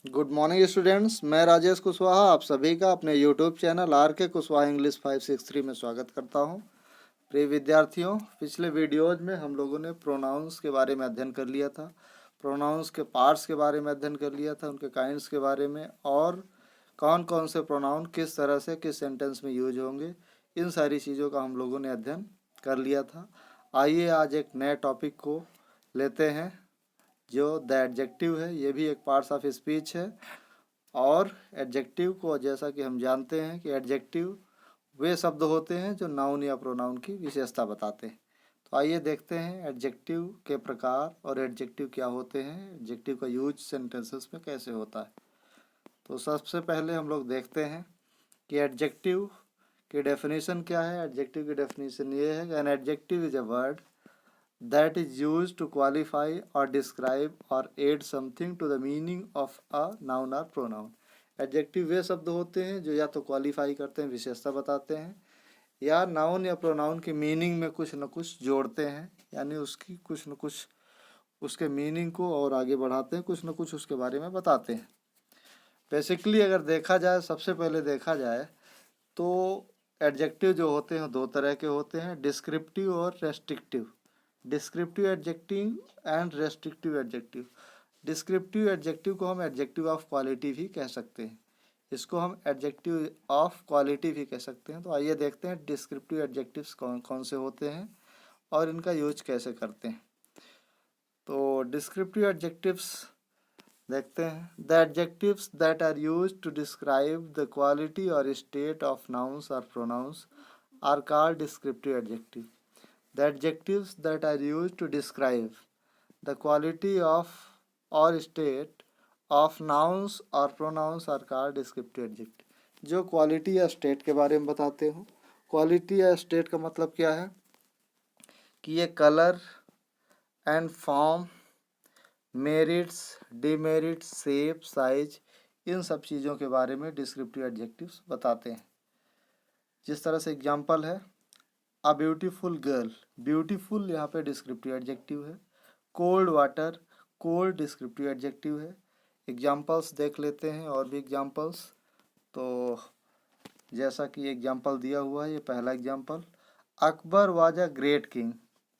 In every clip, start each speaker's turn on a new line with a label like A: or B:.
A: Good morning students, मैं राजेश कुशवाहा आप सभी का अपने यूट्यूब चैनल आर के कुशवाहा इंग्लिश 563 में स्वागत करता हूं। प्रिय विद्यार्थियों, पिछले वीडियोज में हम लोगों ने प्रोनाउंस के बारे में अध्ययन कर लिया था। प्रोनाउंस के पार्ट्स के बारे में अध्ययन कर लिया था, उनके काइंड्स के बारे में, और कौन कौन से प्रोनाउन किस तरह से किस सेंटेंस में यूज होंगे, इन सारी चीज़ों का हम लोगों ने अध्ययन कर लिया था। आइए आज एक नए टॉपिक को लेते हैं जो द एडजेक्टिव है। ये भी एक पार्ट्स ऑफ स्पीच है। और एडजेक्टिव को जैसा कि हम जानते हैं कि एडजेक्टिव वे शब्द होते हैं जो नाउन या प्रोनाउन की विशेषता बताते हैं। तो आइए देखते हैं एडजेक्टिव के प्रकार और एडजेक्टिव क्या होते हैं, एडजेक्टिव का यूज सेंटेंसेस में कैसे होता है। तो सबसे पहले हम लोग देखते हैं कि एडजेक्टिव की डेफिनेशन क्या है। एडजेक्टिव की डेफिनेशन ये है कि an adjective is a word that is used to qualify or describe or add something to the meaning of a noun or pronoun। Adjective वे शब्द होते हैं जो या तो क्वालिफाई करते हैं, विशेषता बताते हैं, या नाउन या प्रोनाउन की मीनिंग में कुछ न कुछ जोड़ते हैं, यानी उसकी कुछ न कुछ उसके मीनिंग को और आगे बढ़ाते हैं, कुछ न कुछ उसके बारे में बताते हैं। बेसिकली अगर देखा जाए, सबसे पहले देखा जाए तो एडजेक्टिव जो होते हैं दो तरह के होते हैं, डिस्क्रिप्टिव और restrictive. Descriptive adjective and restrictive adjective. Descriptive adjective को हम एडजेक्टिव ऑफ क्वालिटी भी कह सकते हैं, इसको हम एडजेक्टिव ऑफ क्वालिटी भी कह सकते हैं। तो आइए देखते हैं डिस्क्रिप्टिव एडजेक्टिव्स कौन कौन से होते हैं और इनका यूज कैसे करते हैं। तो डिस्क्रिप्टिव एडजेक्टिव्स देखते हैं। The adjectives that are used to describe the quality और स्टेट ऑफ नाउन्स और pronouns are called descriptive adjective. The adjectives that are used to describe the quality of or state of nouns or pronouns are called descriptive adjective। जो quality या state के बारे में बताते हो। Quality या state का मतलब क्या है कि ये colour and form, merits, demerits, shape, size, इन सब चीज़ों के बारे में डिस्क्रिप्टिव एडजेक्टिव्स बताते हैं। जिस तरह से एग्जांपल है, अ ब्यूटीफुल गर्ल, ब्यूटीफुल यहाँ पे डिस्क्रिप्टिव एडजेक्टिव है। Cold water, cold descriptive adjective है। एग्जांपल्स देख लेते हैं और भी एग्जांपल्स। तो जैसा कि एग्जांपल दिया हुआ है, ये पहला example, Akbar was a great king.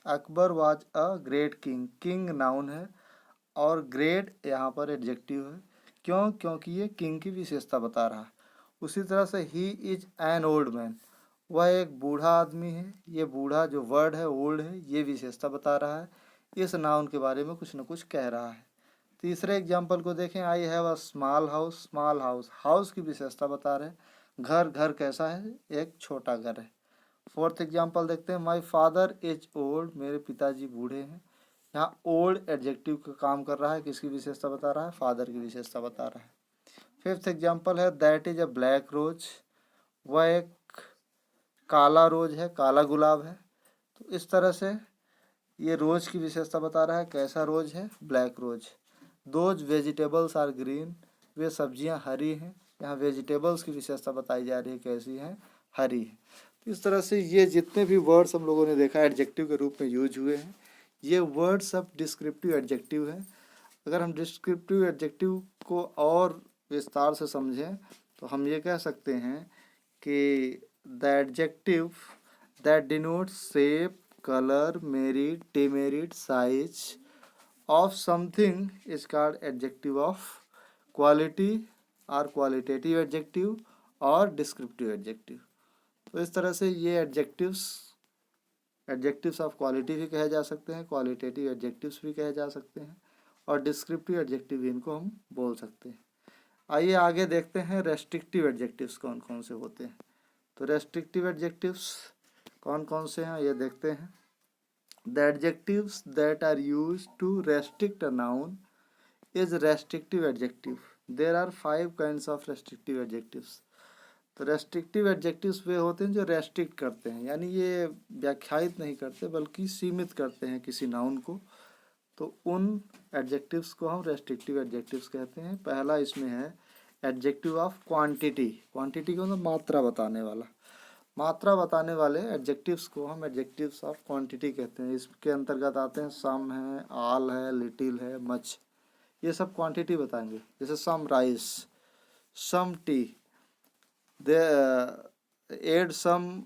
A: Akbar was a great king, king noun है और ग्रेट यहाँ पर एडजेक्टिव है। क्यों? क्योंकि ये किंग की विशेषता बता रहा है। उसी तरह से he is an old man, वह एक बूढ़ा आदमी है। ये बूढ़ा जो वर्ड है ओल्ड है, ये विशेषता बता रहा है, इस नाउन के बारे में कुछ न कुछ कह रहा है। तीसरे एग्जाम्पल को देखें, I have a small house, small house, house की विशेषता बता रहे हैं। घर, घर कैसा है? एक छोटा घर है। फोर्थ एग्जाम्पल देखते हैं, माई फादर इज ओल्ड, मेरे पिताजी बूढ़े हैं। यहाँ ओल्ड एडजेक्टिव का काम कर रहा है, किसकी विशेषता बता रहा है? फादर की विशेषता बता रहा है। फिफ्थ एग्जाम्पल है, that is a black rose, वह एक काला रोज है, काला गुलाब है। तो इस तरह से ये रोज की विशेषता बता रहा है, कैसा रोज है? Black rose. Those vegetables are green, वे सब्जियां हरी हैं। यहाँ वेजिटेबल्स की विशेषता बताई जा रही है, कैसी है? हरी है। तो इस तरह से ये जितने भी वर्ड्स हम लोगों ने देखा एडजेक्टिव के रूप में यूज हुए हैं, ये वर्ड सब डिस्क्रिप्टिव एडजेक्टिव है। अगर हम डिस्क्रिप्टिव एडजेक्टिव को और विस्तार से समझें तो हम ये कह सकते हैं कि the adjective that denotes shape, colour, merit, demerit, size of something is called adjective of quality और क्वालिटेटिव एडजेक्टिव और डिस्क्रिप्टिव एडजेक्टिव। तो इस तरह से ये एडजेक्टिव्स ऑफ क्वालिटी भी कहे जा सकते हैं, क्वालिटेटिव एडजेक्टिव्स भी कहे जा सकते हैं, और डिस्क्रिप्टिव एडजेक्टिव भी इनको हम बोल सकते हैं। आइए आगे देखते हैं रेस्ट्रिक्टिव एडजेक्टिव्स कौन कौन से होते हैं। तो रेस्ट्रिक्टिव एडजेक्टिव्स कौन कौन से हैं ये देखते हैं। The adjectives that are used to restrict a noun is restrictive adjective. There are 5 kinds of restrictive adjectives. तो रेस्ट्रिक्टिव एडजेक्टिव्स वे होते हैं जो रेस्ट्रिक्ट करते हैं, यानी ये व्याख्यायित नहीं करते बल्कि सीमित करते हैं किसी नाउन को। तो उन एडजेक्टिव्स को हम रेस्ट्रिक्टिव एडजेक्टिव्स कहते हैं। पहला इसमें है एडजेक्टिव ऑफ क्वांटिटी। क्वांटिटी को मतलब मात्रा बताने वाला, मात्रा बताने वाले एडजेक्टिव्स को हम एडजेक्टिव्स ऑफ क्वांटिटी कहते हैं। इसके अंतर्गत आते हैं सम है, ऑल है, लिटिल है, मच। ये सब क्वांटिटी बताएंगे। जैसे some rice, some tea, they add some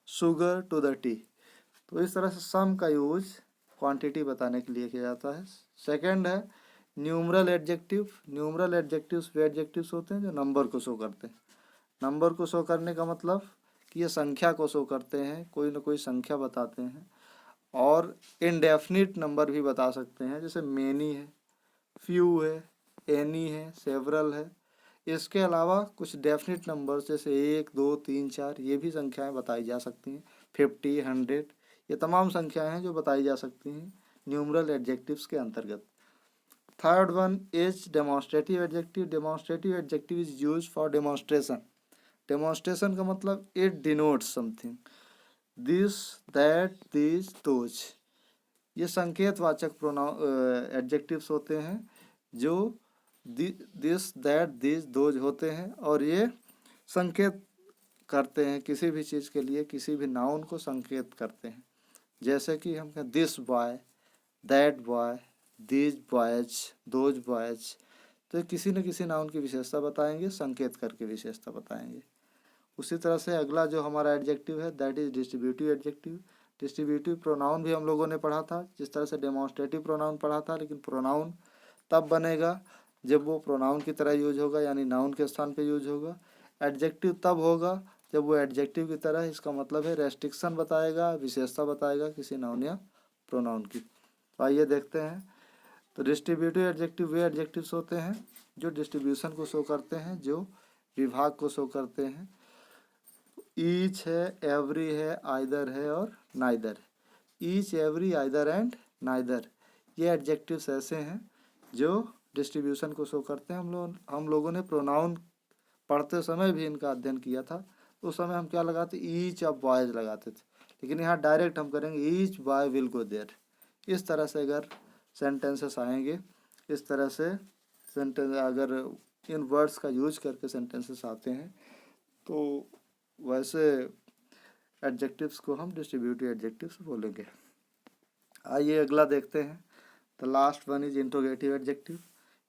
A: sugar to the tea. तो इस तरह से सम का यूज क्वांटिटी बताने के लिए किया जाता है। सेकंड है न्यूमरल एडजेक्टिव। न्यूमरल एडजेक्टिव्स वे एडजेक्टिव्स होते हैं जो नंबर को शो करते हैं। नंबर को शो करने का मतलब कि ये संख्या को शो करते हैं, कोई ना कोई संख्या बताते हैं। और इनडेफिनिट नंबर भी बता सकते हैं, जैसे मेनी है, फ्यू है, एनी है, सेवरल है। इसके अलावा कुछ डेफिनिट नंबर जैसे 1, 2, 3, 4 ये भी संख्याएं बताई जा सकती हैं। 50, 100 ये तमाम संख्याएं हैं जो बताई जा सकती हैं न्यूमरल एडजेक्टिव्स के अंतर्गत। Third one is demonstrative adjective. Demonstrative adjective is use for demonstration. Demonstration का मतलब it denotes something, this, that, this, those. ये संकेतवाचक प्रोनाउन एडजेक्टिव्स होते हैं जो दिस, दैट, दिस, दोज होते हैं और ये संकेत करते हैं किसी भी चीज़ के लिए, किसी भी नाउन को संकेत करते हैं। जैसे कि हम कहें this boy, that boy, these boys, those boys. तो किसी न किसी नाउन की विशेषता बताएंगे, संकेत करके विशेषता बताएंगे। उसी तरह से अगला जो हमारा एडजेक्टिव है that is distributive adjective. Distributive pronoun भी हम लोगों ने पढ़ा था, जिस तरह से डेमोन्स्ट्रेटिव प्रोनाउन पढ़ा था, लेकिन प्रोनाउन तब बनेगा जब वो प्रोनाउन की तरह यूज होगा, यानी नाउन के स्थान पे यूज होगा। एडजेक्टिव तब होगा जब वो एडजेक्टिव की तरह, इसका मतलब है रेस्ट्रिक्शन बताएगा, विशेषता बताएगा किसी नाउन या प्रोनाउन की। तो आइए देखते हैं। तो डिस्ट्रीब्यूटिव एडजेक्टिव वे एडजेक्टिव्स होते हैं जो डिस्ट्रीब्यूशन को शो करते हैं, जो विभाग को शो करते हैं। ईच है, एवरी है, आइदर है और neither. Each, every, either and neither ये एडजेक्टिव्स ऐसे हैं जो डिस्ट्रीब्यूशन को शो करते हैं। हम लोगों ने प्रोनाउन पढ़ते समय भी इनका अध्ययन किया था। उस समय हम क्या लगाते, ईच ऑफ बॉयज लगाते थे, लेकिन यहाँ डायरेक्ट हम करेंगे each boy will go there. इस तरह से अगर सेंटेंसेस आएंगे, इस तरह से सेंटेंस अगर इन वर्ड्स का यूज करके सेंटेंसेस आते हैं, तो वैसे एडजेक्टिव्स को हम डिस्ट्रीब्यूटिव एडजेक्टिव्स बोलेंगे। आइए अगला देखते हैं। The last one is interrogative adjective.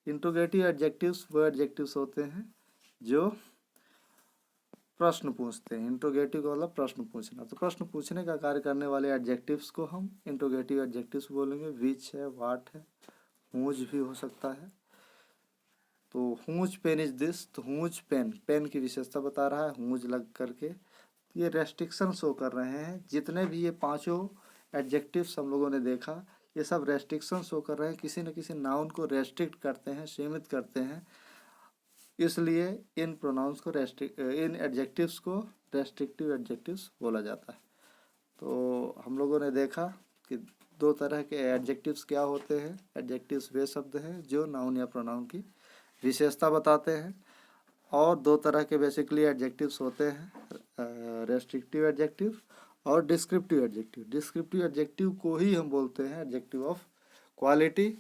A: Interrogative adjectives वो एडजेक्टिव्स होते हैं जो प्रश्न पूछते हैं। इंट्रोगेटिव का मतलब प्रश्न पूछना, तो प्रश्न पूछने का कार्य करने वाले एडजेक्टिव्स को हम इंट्रोगेटिव एडजेक्टिव्स बोलेंगे। विच है, वाट है, हुज भी हो सकता है। तो हुज पेन इज दिस, तो हुज पेन, पेन की विशेषता बता रहा है हुज लग करके। ये रेस्ट्रिक्शन शो कर रहे हैं। जितने भी ये पांचों एडजेक्टिव्स हम लोगों ने देखा, ये सब रेस्ट्रिक्शन शो कर रहे हैं, किसी न किसी नाउन को रेस्ट्रिक्ट करते हैं, सीमित करते हैं। इसलिए इन प्रोनाउंस को इन एडजेक्टिव्स को रेस्ट्रिक्टिव एडजेक्टिव्स बोला जाता है। तो हम लोगों ने देखा कि दो तरह के एडजेक्टिव्स क्या होते हैं। एडजेक्टिव्स वे शब्द हैं जो नाउन या प्रोनाउन की विशेषता बताते हैं, और दो तरह के बेसिकली एडजेक्टिव्स होते हैं, रेस्ट्रिक्टिव एडजेक्टिव और डिस्क्रिप्टिव एडजेक्टिव। डिस्क्रिप्टिव एडजेक्टिव को ही हम बोलते हैं एडजेक्टिव ऑफ क्वालिटी,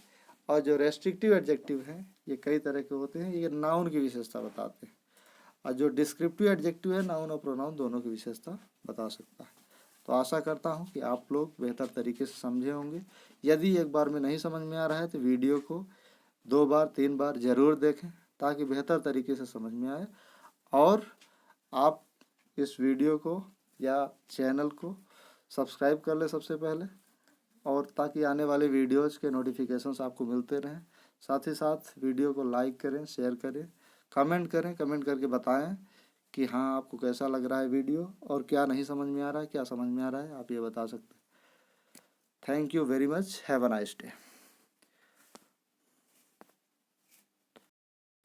A: और जो रेस्ट्रिक्टिव एडजेक्टिव हैं ये कई तरह के होते हैं, ये नाउन की विशेषता बताते हैं। और जो डिस्क्रिप्टिव एडजेक्टिव है नाउन और प्रोनाउन दोनों की विशेषता बता सकता है। तो आशा करता हूँ कि आप लोग बेहतर तरीके से समझे होंगे। यदि एक बार में नहीं समझ में आ रहा है तो वीडियो को 2 बार 3 बार ज़रूर देखें, ताकि बेहतर तरीके से समझ में आए। और आप इस वीडियो को या चैनल को सब्सक्राइब कर लें सबसे पहले, और ताकि आने वाले वीडियोज़ के नोटिफिकेशंस आपको मिलते रहें। साथ ही साथ वीडियो को लाइक करें, शेयर करें, कमेंट करें, कमेंट करके बताएं कि हाँ आपको कैसा लग रहा है वीडियो, और क्या नहीं समझ में आ रहा है, क्या समझ में आ रहा है, आप ये बता सकते हैं। Thank you very much, have a nice day.